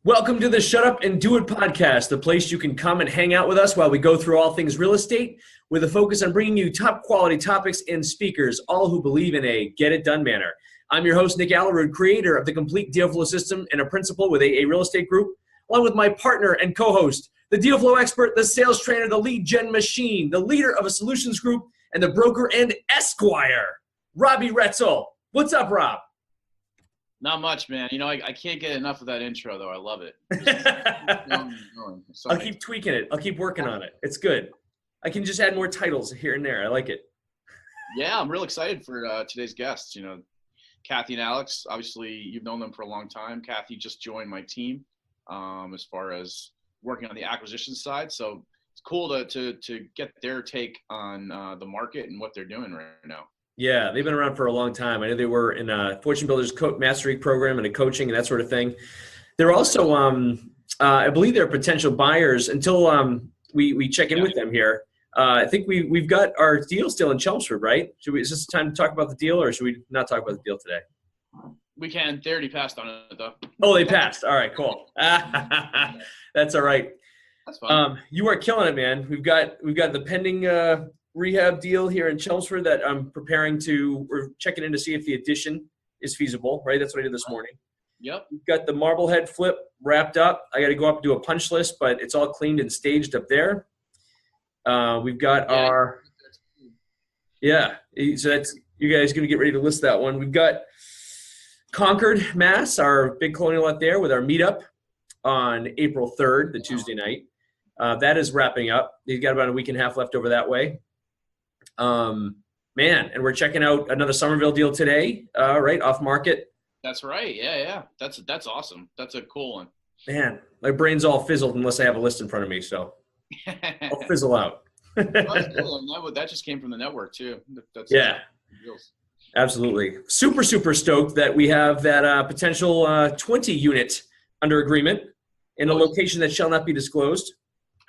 Welcome to the Shut Up and Do It podcast, the place you can come and hang out with us while we go through all things real estate with a focus on bringing you top quality topics and speakers, all who believe in a get it done manner. I'm your host, Nick Allerud, creator of the Complete Deal Flow System and a principal with AA Real Estate Group, along with my partner and co-host, the deal flow expert, the sales trainer, the lead gen machine, the leader of a solutions group, and the broker and esquire, Robbie Retzel. What's up, Rob? Not much, man. You know, I can't get enough of that intro, though. I love it. I'll keep tweaking it. I'll keep working on it. It's good. I can just add more titles here and there. I like it. Yeah, I'm real excited for today's guests. You know, Kathy and Alex, obviously you've known them for a long time. Kathy just joined my team as far as working on the acquisition side. So it's cool to get their take on the market and what they're doing right now. Yeah, they've been around for a long time. I know they were in a Fortune Builders Mastery program and a coaching and that sort of thing. They're also, I believe they're potential buyers until we check in with them here. I think we've got our deal still in Chelmsford, right? Is this the time to talk about the deal, or should we not talk about the deal today? We can. They already passed on it, though. Oh, they passed. All right, cool. That's all right. That's fine. You are killing it, man. We've got the pending rehab deal here in Chelmsford that I'm we're checking in to see if the addition is feasible, right? That's what I did this morning. Yep. We've got the Marblehead flip wrapped up. I got to go up and do a punch list, but it's all cleaned and staged up there. We've got so that's, you guys going to get ready to list that one. We've got Concord, Mass, our big colonial lot there with our meetup on April 3rd, the Tuesday night. That is wrapping up. He's got about a week and a half left over that way. And we're checking out another Somerville deal today, right, off market. That's right. Yeah. That's awesome. That's a cool one. Man, my brain's all fizzled unless I have a list in front of me, so I'll fizzle out. That's cool. That just came from the network, too. Yeah, absolutely. Super, super stoked that we have that potential 20-unit under agreement in a location that shall not be disclosed.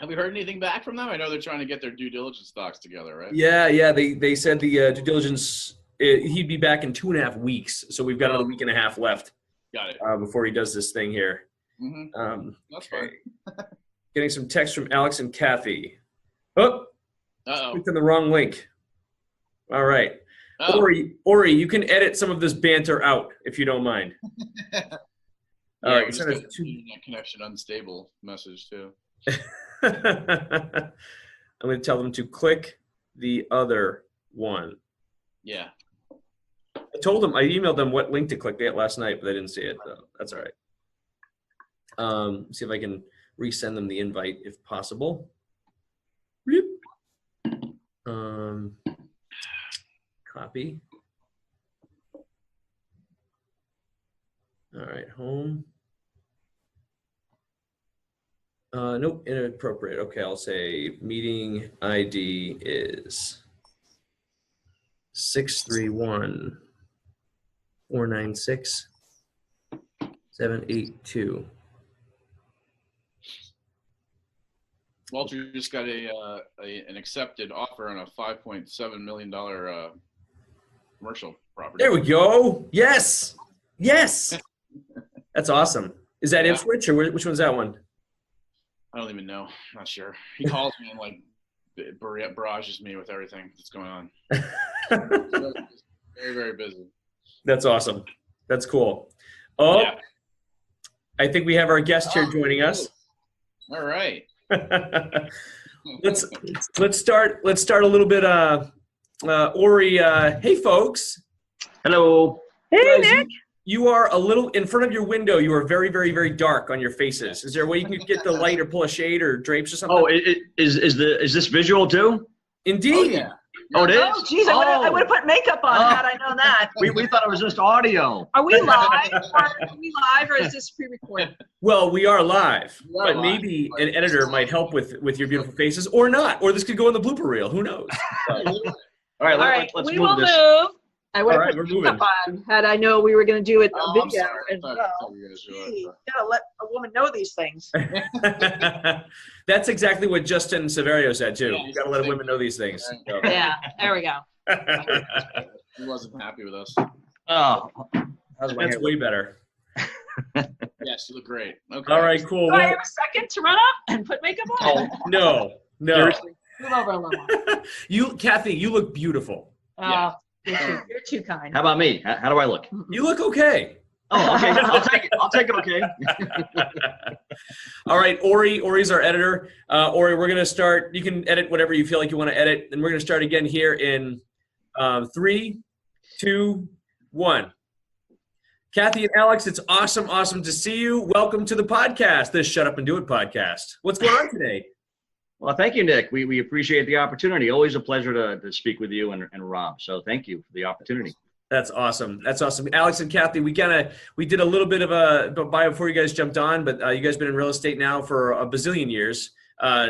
Have we heard anything back from them? I know they're trying to get their due diligence docs together, right? Yeah. They said the due diligence, he'd be back in 2.5 weeks. So we've got another week and a half left. Got it. Before he does this thing here. Mm-hmm. That's fine. Getting some text from Alex and Kathy. Oh, clicked on the wrong link. All right. Ori, you can edit some of this banter out if you don't mind. All right. Send us internet connection unstable message too. I'm going to tell them to click the other one. Yeah. I emailed them what link to click last night, but they didn't see it. So that's all right. See if I can resend them the invite if possible. Copy. All right, home. Nope, inappropriate. Okay, I'll say meeting ID is 631-496-782. Walter just got an accepted offer on a $5.7 million commercial property. There we go. Yes. That's awesome. Is that Ipswich or which one's that one? I don't even know. Not sure. He calls me and barrages me with everything that's going on. Very, very busy. That's awesome. That's cool. Oh, yeah. I think we have our guest here joining us. All right. Let's start a little bit. Ori, hey folks. Hello. Hey Nick. You are a little in front of your window. You are very, very, very dark on your faces. Is there a way you can get the light or pull a shade or drapes or something? Oh, is this visual too? Indeed. Oh, yeah. Oh, it is? Oh, geez, I would have put makeup on had I known that. We thought it was just audio. Are we live? Or is this pre-recorded? Well, we are live, but maybe an editor might help with your beautiful faces, or not, or this could go in the blooper reel. Who knows? All right, let's we move will this. move. I would All have right, put we're makeup on had I know we were going to do it video as well. Gee, Gotta let a woman know these things. That's exactly what Justin Severio said too. Yeah, You got to let women know these things. So. Yeah, there we go. He wasn't happy with us. Oh, That's way better. Yes, you look great. Okay. All right, cool. Do I Well, have a second to run up and put makeup on? no. Seriously? Move over a little. Kathy, you look beautiful. Yeah. You're too kind. How about me? How do I look? You look okay. Oh, okay. I'll take it. I'll take it. Okay. All right, Ori's our editor. Ori, we're going to start. You can edit whatever you feel like you want to edit. And we're going to start again here in 3, 2, 1. Kathy and Alex, it's awesome to see you. Welcome to the podcast, the Shut Up and Do It podcast. What's going on today? Well, thank you, Nick. We appreciate the opportunity. Always a pleasure to speak with you and Rob. So thank you for the opportunity. That's awesome. Alex and Kathy, we did a little bit of a bio before you guys jumped on, but you guys been in real estate now for a bazillion years,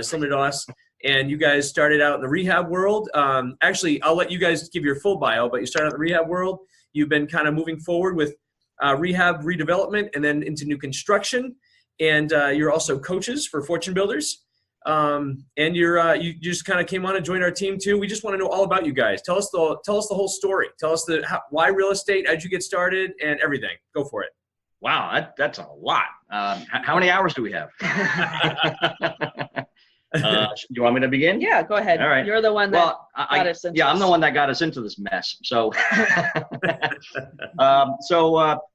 similar to us. And you guys started out in the rehab world. Actually, I'll let you guys give your full bio, but you started out in the rehab world. You've been kind of moving forward with rehab redevelopment and then into new construction. And you're also coaches for Fortune Builders. And you just kind of came on and joined our team too. We just want to know all about you guys. Tell us the whole story. Tell us why real estate, how'd you get started, and everything. Go for it. Wow, that's a lot. How many hours do we have? You want me to begin? Yeah, go ahead. All right. You're the one that got us into I'm this. the one that got us into this mess. So,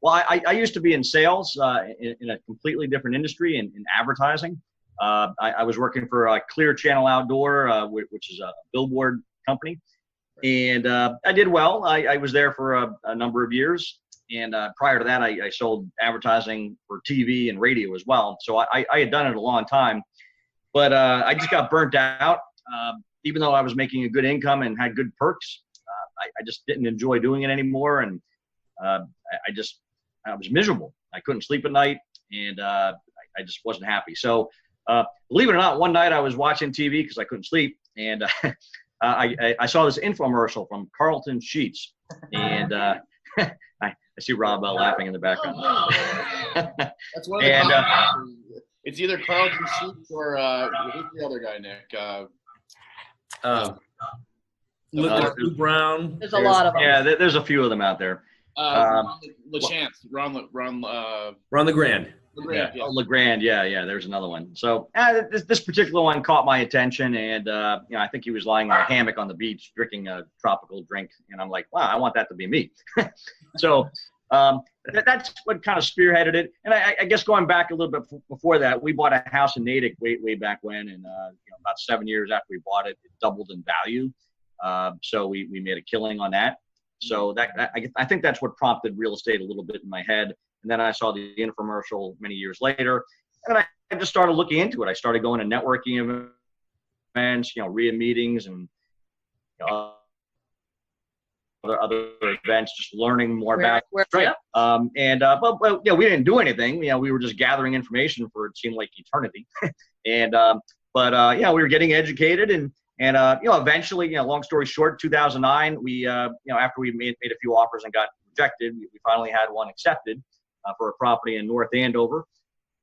I used to be in sales in a completely different industry in advertising. I was working for Clear Channel Outdoor, which is a billboard company, and I did well. I was there for a number of years, and prior to that, I sold advertising for TV and radio as well. So I had done it a long time, but I just got burnt out. Even though I was making a good income and had good perks, I just didn't enjoy doing it anymore, and I was miserable. I couldn't sleep at night, and I just wasn't happy. So. Believe it or not, one night I was watching TV because I couldn't sleep, and I saw this infomercial from Carlton Sheets, and I see Rob laughing in the background. That's one of the it's either Carlton Sheets or who's the other guy, Nick? Lou Brown. There's a lot of them. Yeah, there's a few of them out there. LeChance, Ron LeGrand. Yeah. Oh, LeGrand, yeah, there's another one. So this particular one caught my attention, and I think he was lying in a hammock on the beach drinking a tropical drink, and I'm like, wow, I want that to be me. So that's what kind of spearheaded it. And I guess going back a little bit before that, we bought a house in Natick way back when, and about 7 years after we bought it, it doubled in value. So we made a killing on that. So I think that's what prompted real estate a little bit in my head. And then I saw the infomercial many years later, and then I just started looking into it. I started going to networking events, RIA meetings, and other events, just learning more about it. Right. But we didn't do anything. We were just gathering information for it seemed like eternity. And we were getting educated, and eventually, long story short, 2009, we after we made a few offers and got rejected, we finally had one accepted. For a property in North Andover,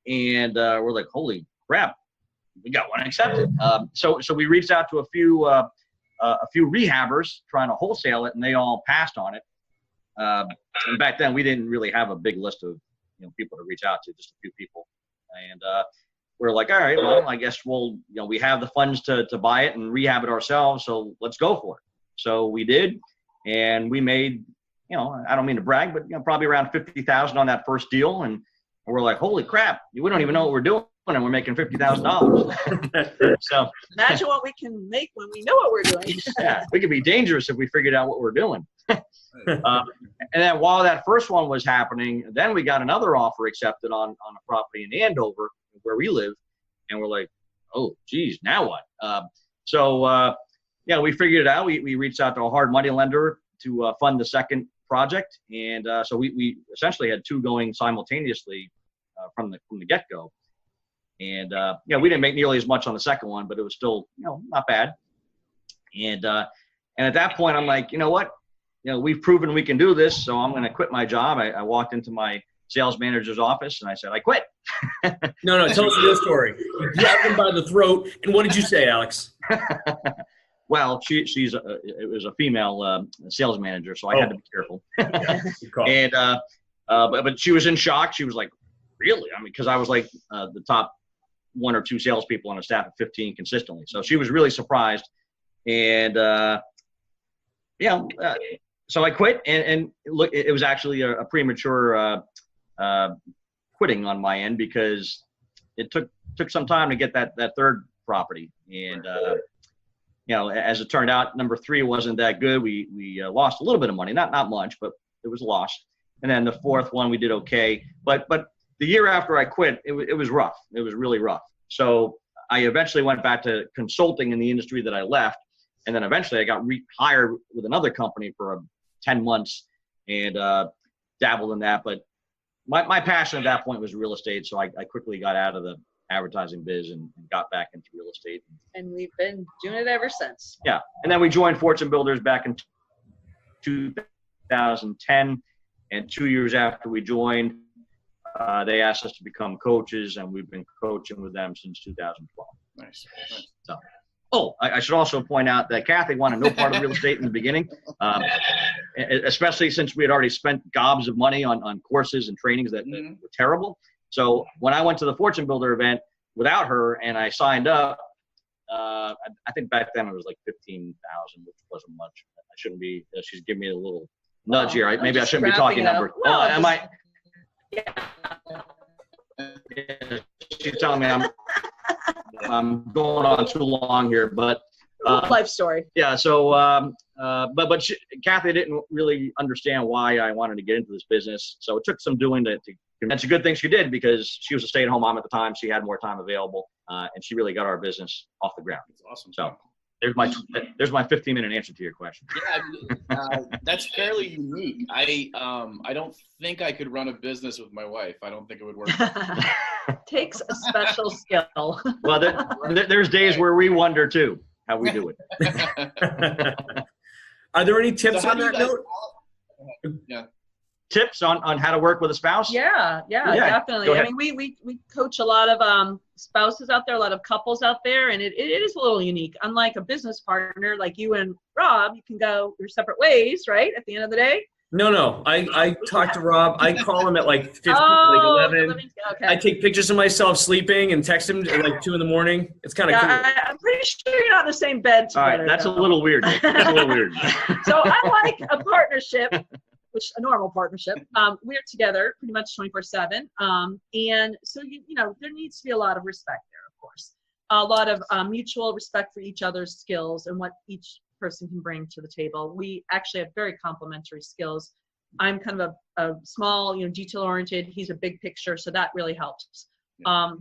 and we're like, holy crap, we got one accepted. So we reached out to a few rehabbers trying to wholesale it, and they all passed on it. And back then we didn't really have a big list of people to reach out to, just a few people. And we're like, all right, well, I guess we have the funds to buy it and rehab it ourselves, so let's go for it. So we did, and we made. I don't mean to brag, but probably around $50,000 on that first deal, and we're like, holy crap, we don't even know what we're doing, and we're making $50,000. So imagine what we can make when we know what we're doing. Yeah, we could be dangerous if we figured out what we're doing. And then while that first one was happening, then we got another offer accepted on a property in Andover where we live, and we're like, oh, geez, now what? We figured it out. We reached out to a hard money lender to fund the second project, and so we essentially had two going simultaneously from the get-go, and we didn't make nearly as much on the second one, but it was still not bad. And at that point, I'm like, what, we've proven we can do this, so I'm going to quit my job. I walked into my sales manager's office and I said, I quit. No, tell us the real story. You grabbed him by the throat, and what did you say, Alex? Well, it was a female sales manager, so I had to be careful. And but she was in shock. She was like, really? I mean, because I was like the top 1 or 2 salespeople on a staff of 15 consistently. So she was really surprised. And, so I quit, and look, it was actually a premature quitting on my end, because it took some time to get that third property. And, as it turned out, number 3 wasn't that good. We lost a little bit of money, not much, but it was lost. And then the 4th one, we did okay. But the year after I quit, it was rough. It was really rough. So I eventually went back to consulting in the industry that I left. And then eventually I got rehired with another company for 10 months and dabbled in that. But my passion at that point was real estate. So I quickly got out of the advertising biz and got back into real estate. And we've been doing it ever since. Yeah. And then we joined Fortune Builders back in 2010. And 2 years after we joined, they asked us to become coaches, and we've been coaching with them since 2012. Nice. So, I should also point out that Kathy wanted no part of real estate in the beginning, especially since we had already spent gobs of money on courses and trainings that were terrible. So when I went to the Fortune Builder event without her and I signed up, I think back then it was like $15,000, which wasn't much. I shouldn't be. She's giving me a little nudge here. Maybe I shouldn't be talking numbers. Well, am I? She's telling me I'm going on too long here, but life story. Yeah. So, but Kathy didn't really understand why I wanted to get into this business. So it took some doing to. That's a good thing she did, because she was a stay-at-home mom at the time. She had more time available, and she really got our business off the ground. That's awesome. So there's my 15-minute answer to your question. Yeah, that's fairly unique. I don't think I could run a business with my wife. I don't think it would work. Takes a special skill. Well, there's days where we wonder too how we do it. Are there any tips on that note? Yeah. Tips on how to work with a spouse? Yeah, definitely. I mean, we coach a lot of spouses out there, a lot of couples out there, and it is a little unique. Unlike a business partner like you and Rob, you can go your separate ways, right? At the end of the day. No. I talk to Rob. I call him at like 15, like 11. Okay. I take pictures of myself sleeping and text him at like 2 in. It's kind of cool. I'm pretty sure you're not in the same bed together. All right, that's a little weird. That's a little weird. So I like a partnership, which a normal partnership. We're together pretty much 24/7. And so, there needs to be a lot of respect there, of course. A lot of mutual respect for each other's skills and what each person can bring to the table. We actually have very complementary skills. I'm kind of a small, detail-oriented. He's a big picture, so that really helps. Yeah.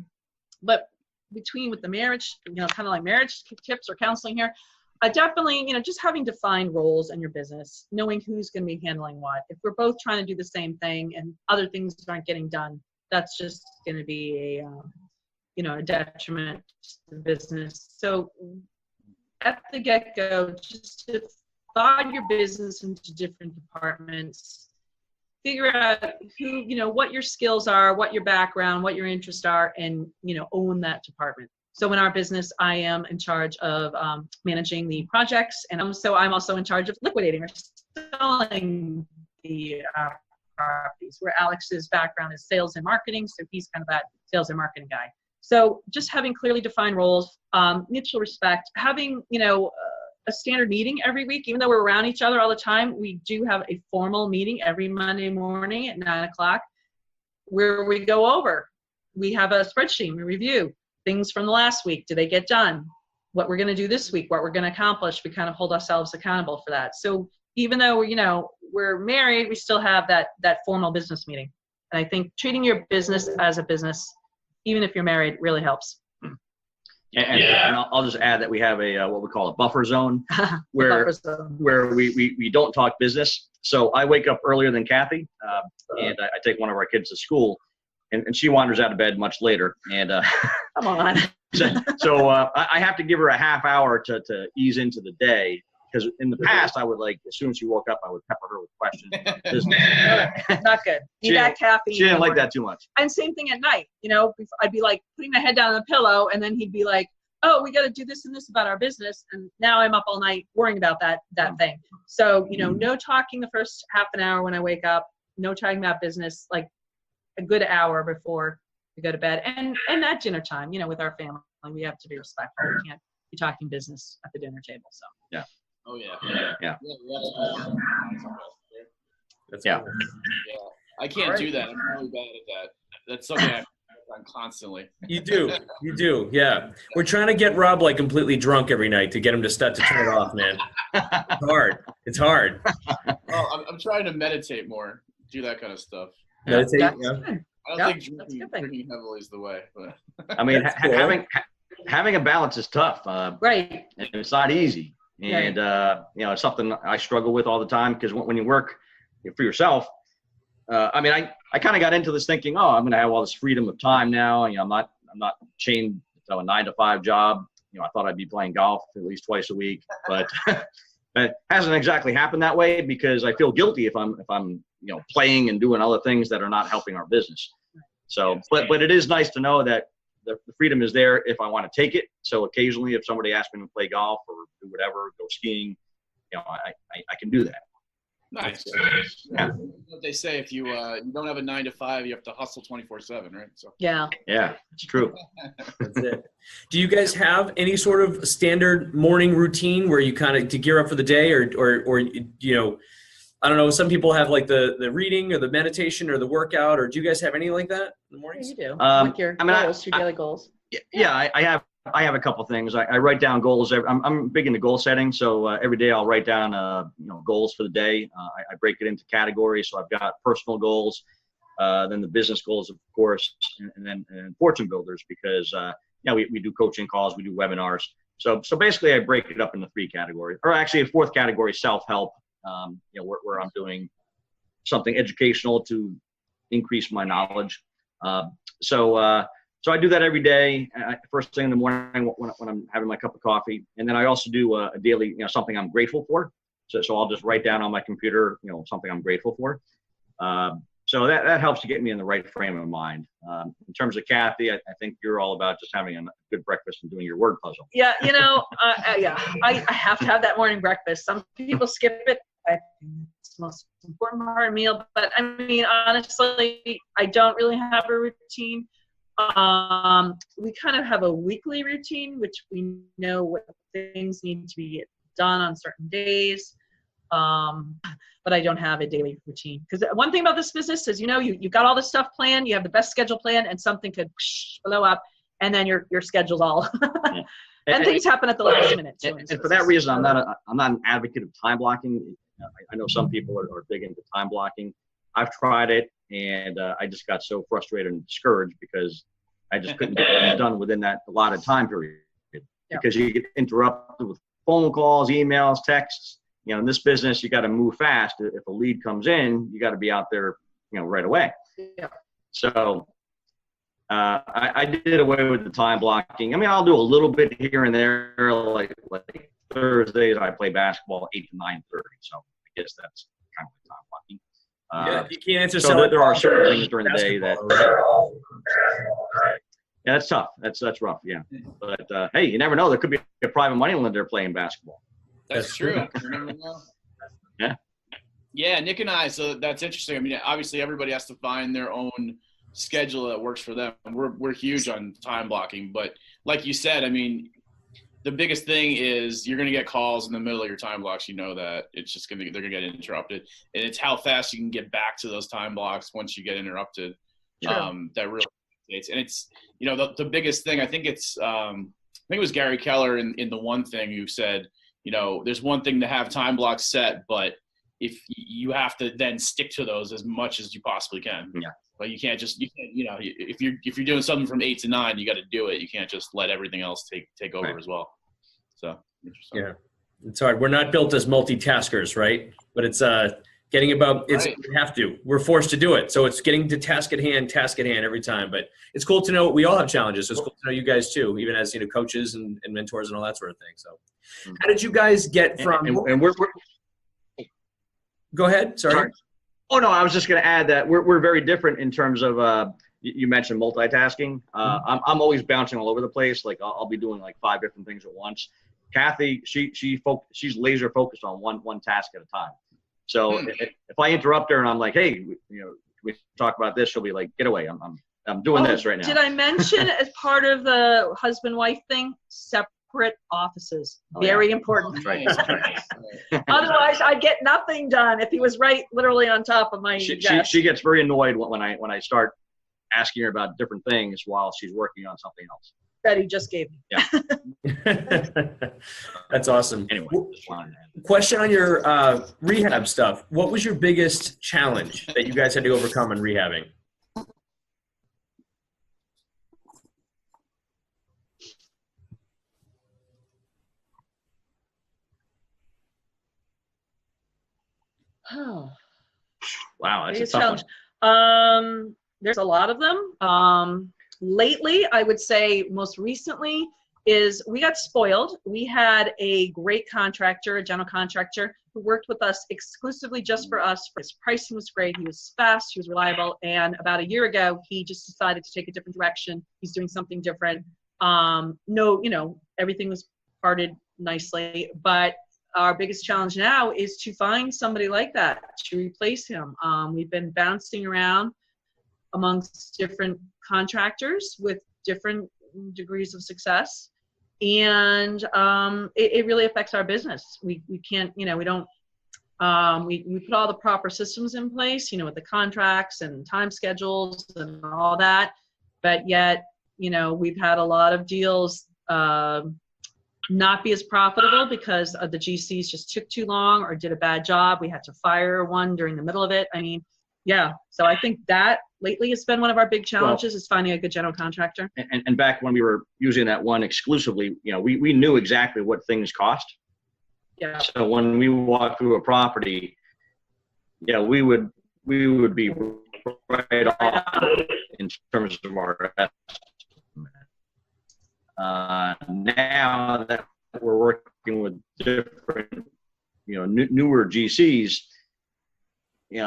But with the marriage, kind of like marriage tips or counseling here, definitely, just having defined roles in your business, knowing who's going to be handling what. If we're both trying to do the same thing and other things aren't getting done, that's just going to be a detriment to the business. So at the get-go, just divide your business into different departments. Figure out who, what your skills are, what your background, what your interests are, and, own that department. So in our business, I am in charge of managing the projects, and I'm also in charge of liquidating or selling the properties, where Alex's background is sales and marketing, so he's kind of that sales and marketing guy. So just having clearly defined roles, mutual respect, having, a standard meeting every week, even though we're around each other all the time, we do have a formal meeting every Monday morning at 9 o'clock where we go over. We have a spreadsheet, we review things from the last week. Do they get done? What we're going to do this week, what we're going to accomplish. We kind of hold ourselves accountable for that. So even though we're married, we still have that formal business meeting. And I think treating your business as a business, even if you're married, really helps. And I'll just add that we have a what we call a buffer zone, where we don't talk business. So I wake up earlier than Kathy, and I take one of our kids to school, and she wanders out of bed much later. And come on. So I have to give her a half hour to ease into the day, because in the past I would, as soon as she woke up, I would pepper her with questions about business. Not good. Need that caffeine. She didn't like that too much. And same thing at night. I'd be like putting my head down on the pillow, and then he'd be like, "Oh, we got to do this and this about our business," and now I'm up all night worrying about that thing. So no talking the first half an hour when I wake up. No talking about business. a good hour before we go to bed. And at dinner time, with our family, we have to be respectful. We can't be talking business at the dinner table. So yeah. Oh yeah. Yeah. That's Yeah. cool. Yeah. I can't do that. I'm really bad at that. That's something I work on constantly. You do, yeah. We're trying to get Rob like completely drunk every night to get him to start to turn it off, man. It's hard. Well, I'm trying to meditate more, do that kind of stuff. Meditate, that's yeah. good. I don't Yeah, think that's a good drinking heavily is the way. But. I mean, That's cool. having a balance is tough. Right. And it's not easy. And, it's something I struggle with all the time because when you work for yourself, I mean, I kind of got into this thinking, oh, I'm going to have all this freedom of time now. I'm not chained to a 9-to-5 job. I thought I'd be playing golf at least twice a week, but it hasn't exactly happened that way because I feel guilty if I'm playing and doing other things that are not helping our business. So, but it is nice to know that the freedom is there if I want to take it. So occasionally, if somebody asks me to play golf or do whatever, go skiing, I can do that. Nice. Yeah. What they say, if you don't have a 9-to-5, you have to hustle 24/7, right? So. Yeah. Yeah, it's true. That's it. Do you guys have any sort of standard morning routine where you kind of to gear up for the day, or I don't know. Some people have like the reading or the meditation or the workout, or do you guys have any like that in the mornings? You do. With your goals, your daily goals. Yeah, I have a couple things. I write down goals. I'm big into goal setting, so every day I'll write down goals for the day. I break it into categories. So I've got personal goals, then the business goals, of course, and then fortune builders because we do coaching calls, we do webinars. So basically I break it up into 3 categories, or actually a 4th category, self-help. Where I'm doing something educational to increase my knowledge. So I do that every day, first thing in the morning when I'm having my cup of coffee. And then I also do a daily, something I'm grateful for. So I'll just write down on my computer, something I'm grateful for. So that helps to get me in the right frame of mind. In terms of Kathy, I think you're all about just having a good breakfast and doing your word puzzle. Yeah, I have to have that morning breakfast. Some people skip it. I think it's the most important part of the meal. But I mean, honestly, I don't really have a routine. We kind of have a weekly routine, which we know what things need to be done on certain days. But I don't have a daily routine. Because one thing about this business is, you've got all this stuff planned, you have the best schedule planned, and something could blow up, and then your schedule's all. and things happen at the last minute too. And for that reason, I'm not an advocate of time blocking. I know some people are big into time blocking. I've tried it, and I just got so frustrated and discouraged because I just couldn't get it done within that allotted time period. Because you get interrupted with phone calls, emails, texts. In this business, you got to move fast. If a lead comes in, you got to be out there, right away. Yeah. So I did away with the time blocking. I mean, I'll do a little bit here and there, like Thursdays I play basketball 8 to 9:30. So I guess that's kind of time blocking. You can't answer. So there are certain things during the day that. Yeah, that's tough. That's rough. Yeah, but hey, you never know. There could be a private money lender playing basketball. That's true. You never know. Yeah. Yeah, Nick and I. So that's interesting. I mean, obviously, everybody has to find their own schedule that works for them. We're huge on time blocking, but like you said, I mean, the biggest thing is you're going to get calls in the middle of your time blocks. That it's just they're going to get interrupted, and it's how fast you can get back to those time blocks once you get interrupted. That really. And it's the biggest thing. I think it's I think it was Gary Keller in the One Thing who said, there's one thing to have time blocks set, but if you have to then stick to those as much as you possibly can. Yeah. But you can't if you're doing something from 8 to 9, you got to do it. You can't just let everything else take over as well. So interesting. Yeah, it's hard. We're not built as multitaskers, right? But it's getting about it's right. We have to. We're forced to do it. So it's getting to task at hand every time. But it's cool to know we all have challenges. So it's cool to know you guys too, even as coaches and mentors and all that sort of thing. So how did you guys get from and we're go ahead. Sorry. Oh no, I was just going to add that we're very different in terms of you mentioned multitasking. I'm always bouncing all over the place. Like I'll be doing like 5 different things at once. Kathy, she's laser focused on one task at a time. So if I interrupt her and I'm like, hey, can we talk about this, she'll be like, get away. I'm doing this right now. Did I mention as part of the husband-wife thing, separate offices? Very important. That's right. That's right. Otherwise, I'd get nothing done if he was right literally on top of my desk. She gets very annoyed when I start asking her about different things while she's working on something else. That he just gave me. Yeah. That's awesome. Anyway, just wanted to question on your rehab stuff. What was your biggest challenge that you guys had to overcome in rehabbing? Oh. Wow, that's a Biggest tough one. There's a lot of them. Lately, I would say most recently is we got spoiled. We had a great contractor, a general contractor, who worked with us exclusively just for us. His pricing was great. He was fast. He was reliable. And about a year ago, he just decided to take a different direction. He's doing something different. Everything was parted nicely. But our biggest challenge now is to find somebody like that to replace him. We've been bouncing around amongst different contractors with different degrees of success. And it really affects our business. We can't, we don't, we put all the proper systems in place, with the contracts and time schedules and all that. But yet, we've had a lot of deals not be as profitable because the GCs just took too long or did a bad job. We had to fire one during the middle of it. So I think that lately has been one of our big challenges is finding a good general contractor. And back when we were using that one exclusively, we knew exactly what things cost. Yeah. So when we walked through a property, we would be right off in terms of our estimate. Now that we're working with different, newer GCs,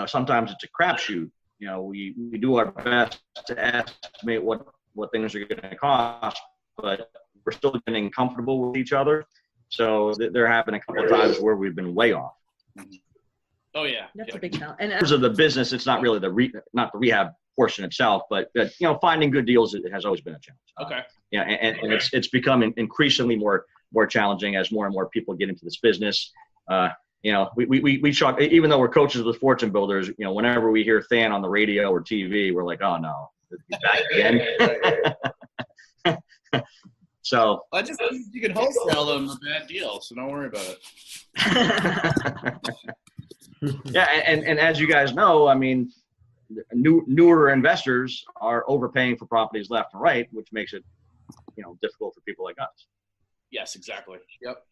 sometimes it's a crapshoot. We do our best to estimate what things are going to cost, but we're still getting comfortable with each other. So there have been a couple of times where we've been way off. Oh yeah, that's a big challenge. And in terms of the business, it's not really not the rehab portion itself, but finding good deals has always been a challenge. Okay. And it's becoming increasingly more challenging as more and more people get into this business. We shock, even though we're coaches with fortune builders, whenever we hear Than on the radio or TV, we're like, oh no, he's back again. So I just think you can wholesale them a bad deal, so don't worry about it. Yeah, and as you guys know, newer investors are overpaying for properties left and right, which makes it, difficult for people like us. Yes, exactly. Yep.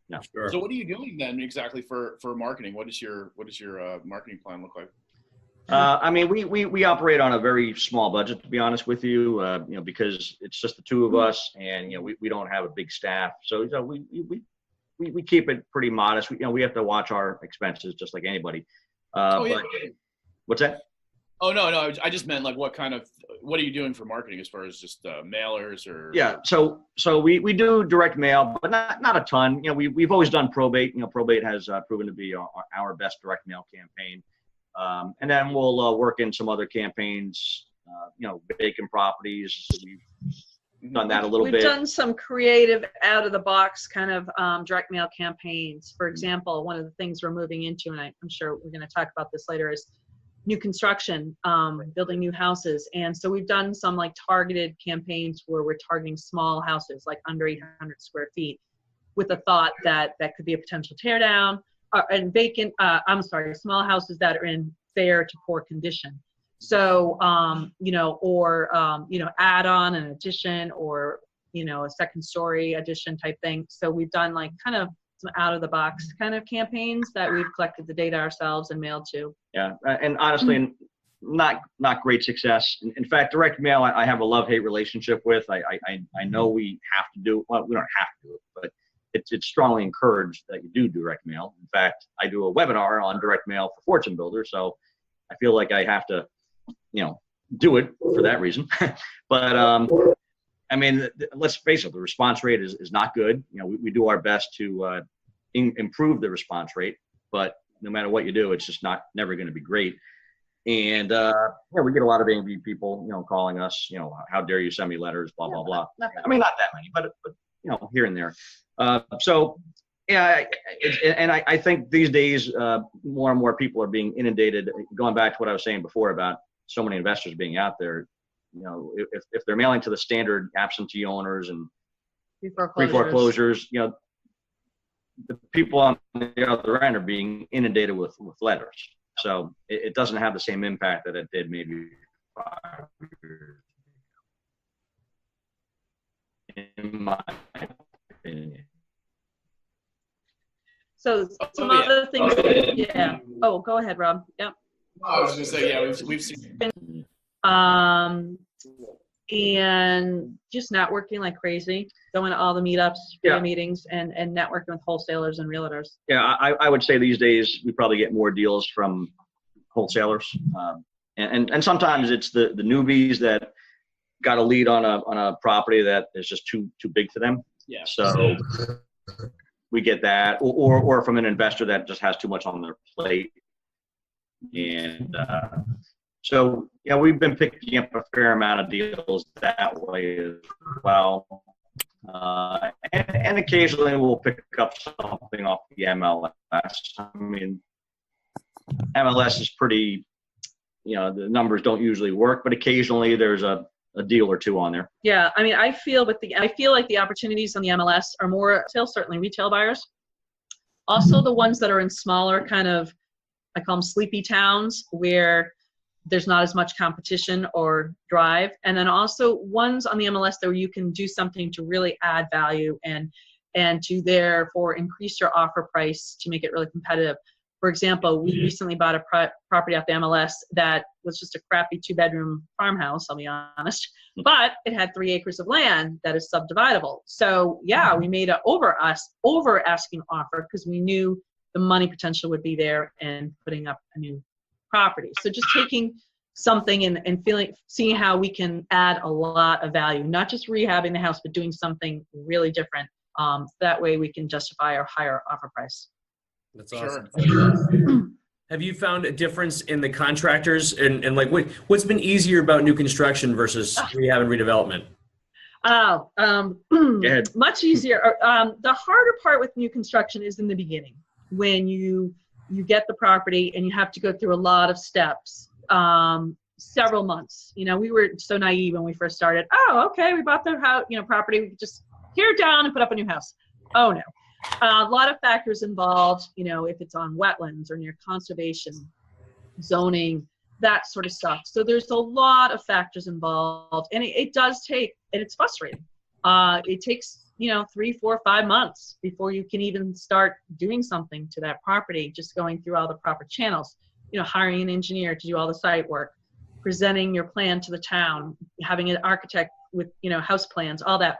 Yeah. Sure. So what are you doing then exactly for marketing? What does your marketing plan look like? We operate on a very small budget, to be honest with you, because it's just the two of us, and we don't have a big staff, so we keep it pretty modest. We have to watch our expenses just like anybody. But what's that? Oh no, I just meant like what are you doing for marketing as far as just mailers or? Yeah, so we do direct mail, but not a ton. We've always done probate. Probate has proven to be our best direct mail campaign. And then we'll work in some other campaigns, vacant properties. We've done that a little bit. We've done some creative out of the box kind of direct mail campaigns. For example, one of the things we're moving into, and I'm sure we're going to talk about this later, is new construction, building new houses. And so we've done some like targeted campaigns where we're targeting small houses, like under 800 square feet, with the thought that could be a potential tear down. And vacant, small houses that are in fair to poor condition. So, add on an addition or, a second story addition type thing. So we've done like kind of some out of the box kind of campaigns that we've collected the data ourselves and mailed to. Yeah. And honestly, not great success. In fact, direct mail, I have a love-hate relationship with. I know we have to do, well, we don't have to do it, but it's strongly encouraged that you do direct mail. In fact, I do a webinar on direct mail for fortune builders, so I feel like I have to, do it for that reason. But let's face it, the response rate is not good. We do our best to improve the response rate, but no matter what you do, it's just never going to be great. And yeah, we get a lot of angry people, calling us, how dare you send me letters, blah, blah, blah. I mean, not that many, but here and there. So yeah, I think these days more and more people are being inundated. Going back to what I was saying before about so many investors being out there, if they're mailing to the standard absentee owners and pre-foreclosures, the people on the other end are being inundated with letters. So it doesn't have the same impact that it did maybe 5 years ago, in my opinion. So some other things, yeah. Oh, go ahead, Rob. Yep. I was just gonna say, yeah, we've seen. And just networking like crazy, going to all the meetups, meetings, and networking with wholesalers and realtors. Yeah, I would say these days we probably get more deals from wholesalers, and sometimes it's the newbies that got a lead on a property that is just too big for them. Yeah. So we get that, or from an investor that just has too much on their plate, and so yeah, we've been picking up a fair amount of deals that way as well, and occasionally we'll pick up something off the MLS. I mean, MLS is pretty, the numbers don't usually work, but occasionally there's a deal or two on there. Yeah, I mean, I feel like the opportunities on the MLS are more sales, certainly retail buyers. Also, the ones that are in smaller kind of, I call them sleepy towns, where there's not as much competition or drive. And then also ones on the MLS where you can do something to really add value and to therefore increase your offer price to make it really competitive. For example, we recently bought a property off the MLS that was just a crappy 2-bedroom farmhouse, I'll be honest, but it had 3 acres of land that is subdividable. So yeah, we made an over asking offer because we knew the money potential would be there and putting up a new property. So just taking something and seeing how we can add a lot of value, not just rehabbing the house, but doing something really different. That way we can justify our higher offer price. That's awesome. Sure. Have you found a difference in the contractors and like what's been easier about new construction versus rehab and redevelopment? Much easier. The harder part with new construction is in the beginning, when you get the property and you have to go through a lot of steps, several months. We were so naive when we first started. Oh, okay, we bought the house, property. We could just tear it down and put up a new house. Oh no, a lot of factors involved. If it's on wetlands or near conservation, zoning, that sort of stuff. So there's a lot of factors involved, and it does take, and it's frustrating. It takes 3, 4, 5 months before you can even start doing something to that property, just going through all the proper channels, hiring an engineer to do all the site work, presenting your plan to the town, having an architect with, house plans, all that.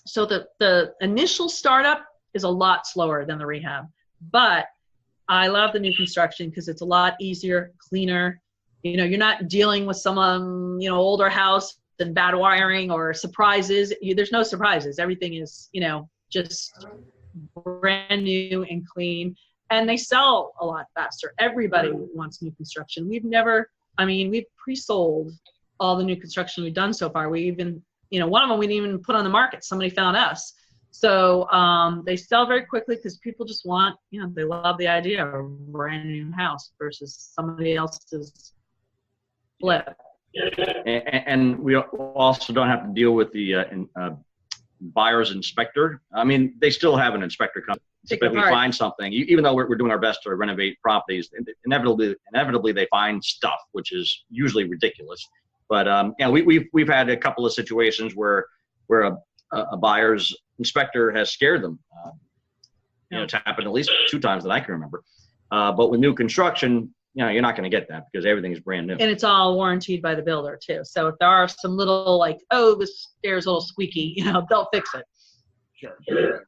So the initial startup is a lot slower than the rehab, but I love the new construction because it's a lot easier, cleaner. You're not dealing with someone, older house and bad wiring or surprises. There's no surprises. Everything is, just brand new and clean, and they sell a lot faster. Everybody wants new construction. We've pre-sold all the new construction we've done so far. We even, one of them we didn't even put on the market. Somebody found us. So they sell very quickly because people just want, they love the idea of a brand new house versus somebody else's flip. And we also don't have to deal with the buyer's inspector. I mean, they still have an inspector come. If we find something, even though we're doing our best to renovate properties, inevitably they find stuff, which is usually ridiculous. But we've had a couple of situations where a buyer's inspector has scared them. It's happened at least 2 times that I can remember. But with new construction, you're not going to get that because everything is brand new. And it's all warranted by the builder too. So if there are some little like, oh, this stair's a little squeaky, they'll fix it. Sure.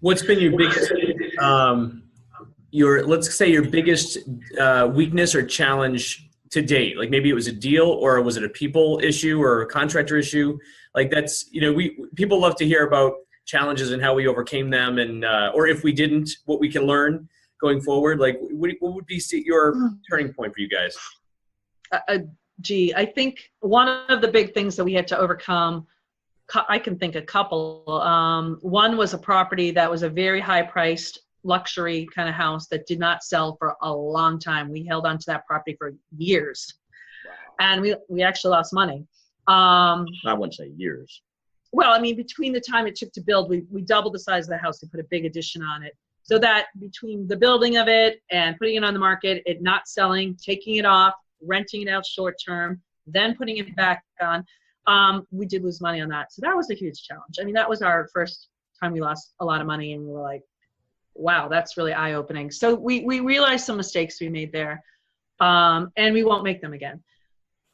What's been your biggest, let's say your biggest weakness or challenge to date? Like maybe it was a deal, or was it a people issue or a contractor issue? Like that's, people love to hear about challenges and how we overcame them, and or if we didn't, what we can learn. going forward? Like, what would be your turning point for you guys? I think one of the big things that we had to overcome, I can think a couple. One was a property that was a very high-priced luxury kind of house that did not sell for a long time. We held on to that property for years, and we actually lost money. I wouldn't say years. Well, I mean, between the time it took to build, we doubled the size of the house. We put a big addition on it. So that between the building of it and putting it on the market, it not selling, taking it off, renting it out short term, then putting it back on, we did lose money on that. So that was a huge challenge. I mean, that was our first time we lost a lot of money, and we were like, wow, that's really eye-opening. So we realized some mistakes we made there, and we won't make them again.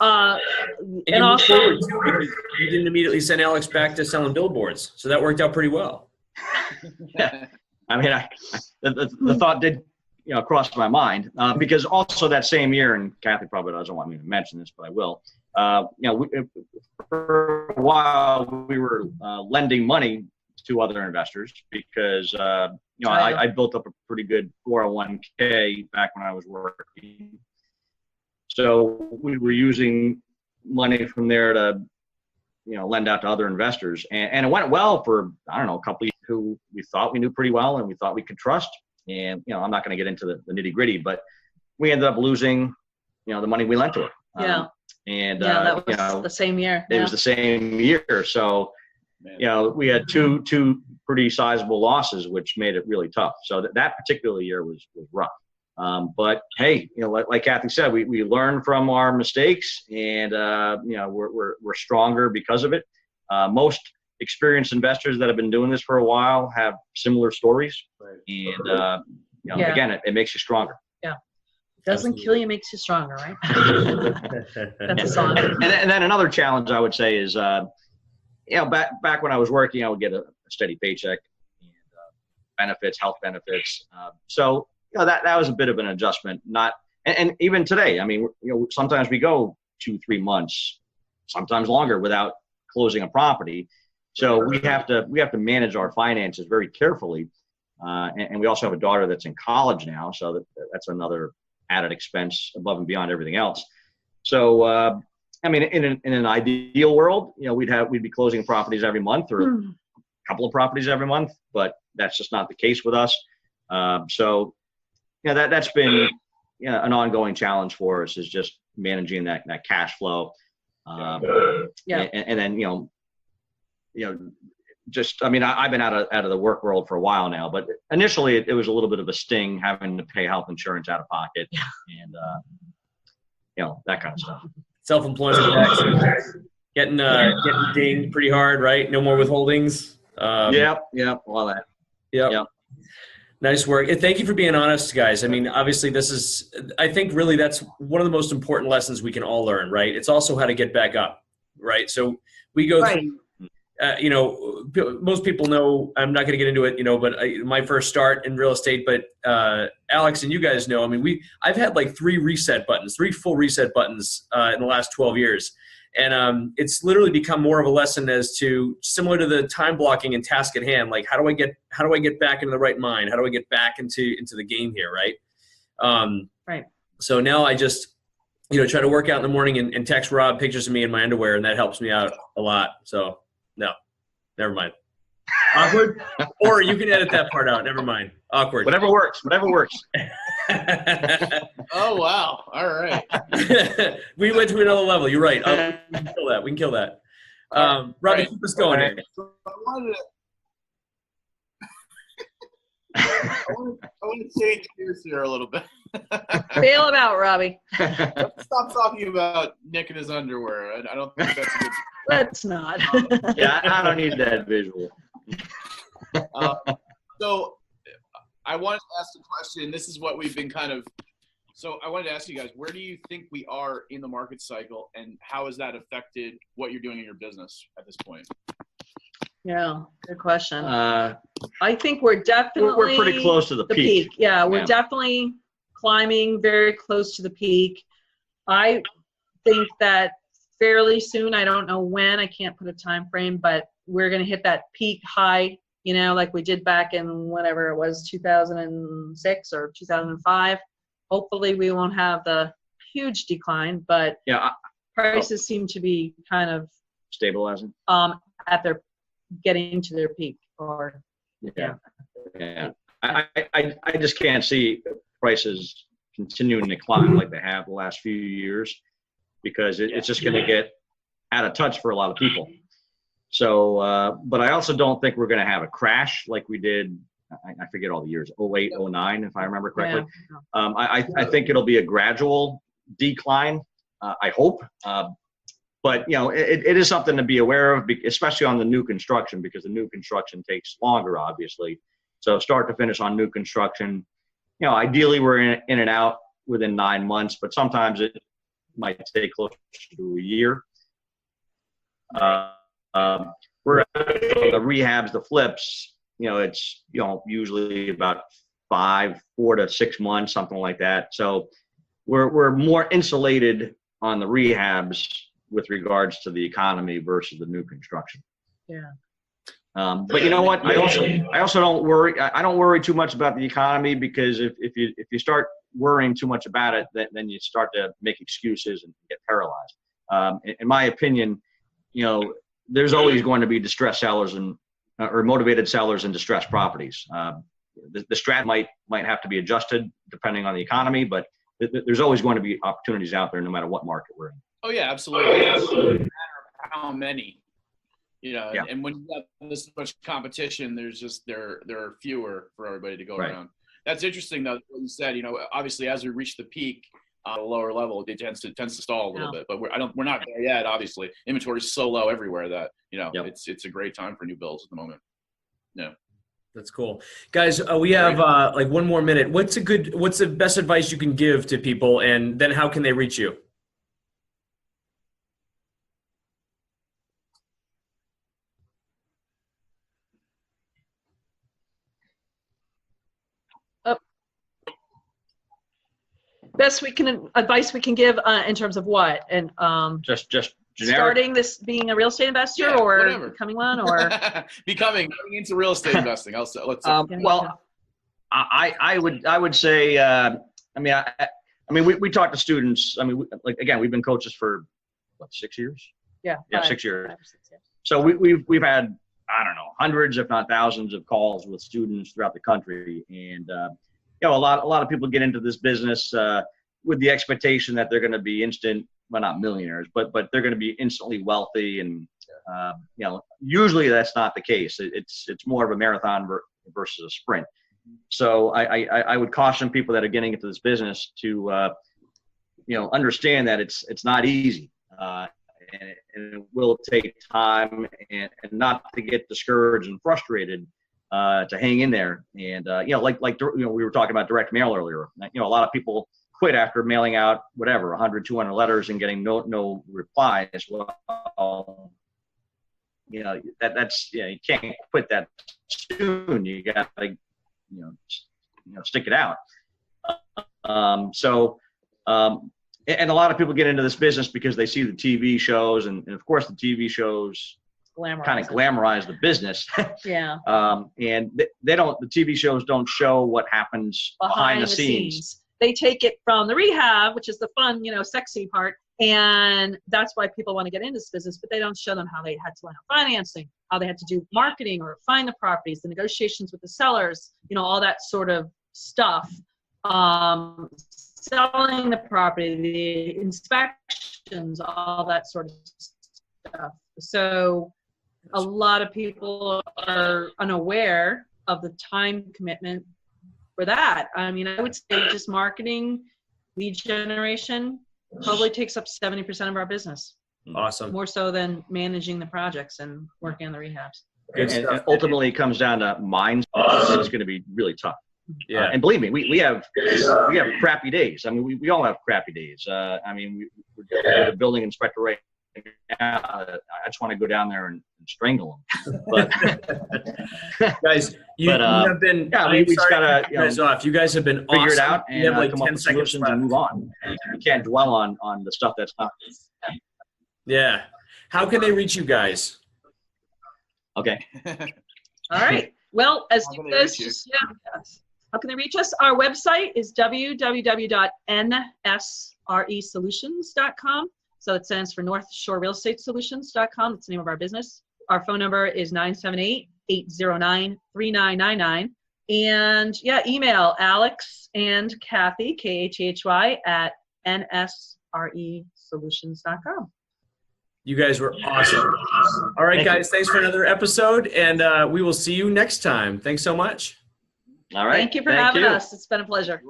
And also, forward too, because you didn't immediately send Alex back to selling billboards, so that worked out pretty well. Yeah. I mean, the thought did, cross my mind, because also that same year, and Kathy probably doesn't want me to mention this, but I will. For a while we were lending money to other investors because I built up a pretty good 401k back when I was working. So we were using money from there to, lend out to other investors. And it went well for, I don't know, a couple of years who we thought we knew pretty well and we thought we could trust. And, I'm not going to get into the nitty gritty, but we ended up losing, the money we lent to her. Yeah. That was the same year. It was the same year. So, we had two pretty sizable losses, which made it really tough. So that particular year was rough. But hey, like Kathy said, we learn from our mistakes, and we're stronger because of it. Most experienced investors that have been doing this for a while have similar stories, and again, it makes you stronger. Yeah, doesn't kill you, makes you stronger, right? That's a song. And then another challenge I would say is, back when I was working, I would get a steady paycheck and benefits, health benefits. So that was a bit of an adjustment. And even today, I mean, sometimes we go 2-3 months, sometimes longer, without closing a property. So we have to manage our finances very carefully. And we also have a daughter that's in college now, so that's another added expense above and beyond everything else. So I mean, in an ideal world, we'd be closing properties every month, or a couple of properties every month, but that's just not the case with us. So that's been an ongoing challenge for us, is just managing that cash flow. And then just, I mean, I've been out of the work world for a while now, but initially it was a little bit of a sting having to pay health insurance out of pocket, and that kind of stuff. Self-employment tax, getting dinged pretty hard, right? No more withholdings. Yep, all that. Yep. Nice work. And thank you for being honest, guys. I mean, obviously I think really that's one of the most important lessons we can all learn, right? It's also how to get back up, right? So we go through, most people know, I'm not going to get into it, but my first start in real estate, but Alex and you guys know, I mean, I've had like 3 full reset buttons in the last 12 years. And it's literally become more of a lesson as to, similar to the time blocking and task at hand, like how do I get back into the right mind? How do I get back into the game here, right? Right. So now I just, try to work out in the morning and text Rob pictures of me in my underwear, and that helps me out a lot. So no, never mind. Awkward? Or you can edit that part out. Never mind. Awkward. Whatever works. Oh, wow. All right. We went to another level. You're right. We can kill that. Robbie, keep us going here. So I want to change gears here a little bit. Bail him out, Robbie. Let's stop talking about Nick and his underwear. I don't think that's a good. Let's not. I don't need that visual. So I wanted to ask a question. This is what we've been so I wanted to ask you guys, where do you think we are in the market cycle, and how has that affected what you're doing in your business at this point? Yeah, good question. I think we're definitely we're pretty close to the peak. Yeah, we're definitely climbing very close to the peak. I think that fairly soon, I don't know when, I can't put a time frame, but we're going to hit that peak high like we did back in whatever it was, 2006 or 2005. Hopefully we won't have the huge decline, but prices seem to be kind of stabilizing at their getting to their peak. Or I just can't see prices continuing to climb like they have the last few years, because it's just going to get out of touch for a lot of people. So, but I also don't think we're going to have a crash like we did. I forget all the years, 08, 09, if I remember correctly. I think it'll be a gradual decline. I hope. But, it is something to be aware of, especially on the new construction, because the new construction takes longer, obviously. So start to finish on new construction, ideally we're in and out within 9 months, but sometimes it might take close to a year. We're the rehabs, the flips, it's, usually about 4 to 6 months, something like that. So we're more insulated on the rehabs with regards to the economy versus the new construction. Yeah. But you know what? I also don't worry. I don't worry too much about the economy, because if you start worrying too much about it, then you start to make excuses and get paralyzed. In my opinion, there's always going to be distressed sellers or motivated sellers in distressed properties. The strat might have to be adjusted depending on the economy, but there's always going to be opportunities out there no matter what market we're in. Oh yeah, absolutely. It's a matter of how many, and when you have this much competition, there are fewer for everybody to go around. That's interesting though, what you said. Obviously as we reach the peak at a lower level, it tends to stall a little bit, but we're not there yet. Obviously, inventory is so low everywhere that it's a great time for new builds at the moment. Yeah. That's cool. Guys, we have like 1 more minute. What's the best advice you can give to people, and then how can they reach you? Best advice we can give in terms of what? And just generic. Starting this, being a real estate investor, or becoming one, or becoming into real estate investing. Let's well, I would say, we talk to students. Again, we've been coaches for what, 6 years? Yeah, 6 years. 5 or 6 years. So we've had, I don't know, hundreds, if not thousands, of calls with students throughout the country, and a lot of people get into this business with the expectation that they're going to be instant. Well, not millionaires, but they're going to be instantly wealthy, and usually that's not the case. It's more of a marathon versus a sprint. So I would caution people that are getting into this business to understand that it's not easy, and it will take time, and not to get discouraged and frustrated, to hang in there. And like we were talking about direct mail earlier. A lot of people quit after mailing out 100, 200 letters and getting no replies. Well, that's you can't quit that soon. You got to stick it out. And a lot of people get into this business because they see the TV shows, and of course the TV shows kind of glamorize the business. Yeah. And the TV shows don't show what happens behind the scenes. They take it from the rehab, which is the fun, sexy part. And that's why people want to get into this business, but they don't show them how they had to learn financing, how they had to do marketing or find the properties, the negotiations with the sellers, all that sort of stuff. Selling the property, the inspections, all that sort of stuff. So a lot of people are unaware of the time commitment for that. I would say just marketing, lead generation probably takes up 70% of our business. Awesome. More so than managing the projects and working on the rehabs. And ultimately it comes down to minds. It's going to be really tough. Yeah. And believe me, we have crappy days. We all have crappy days. We're the building inspector right now. I just want to go down there and strangle them. But guys, you have been. Yeah, we just gotta off. You guys have been figure awesome. it out and have like come 10 up with seconds solutions left. and move on. You can't dwell on the stuff that's not. Yeah. How can they reach you guys? Okay. All right. Well, as How Duke can they says, reach you? just, how can they reach us? Our website is www.nsresolutions.com. So it stands for North Shore Real Estate Solutions.com. It's the name of our business. Our phone number is 978-809-3999. And email Alex and Kathy, KHHY, at nsresolutions.com. You guys were awesome. All right, guys, thanks for another episode, and we will see you next time. Thanks so much. All right. Thank you for having us. It's been a pleasure.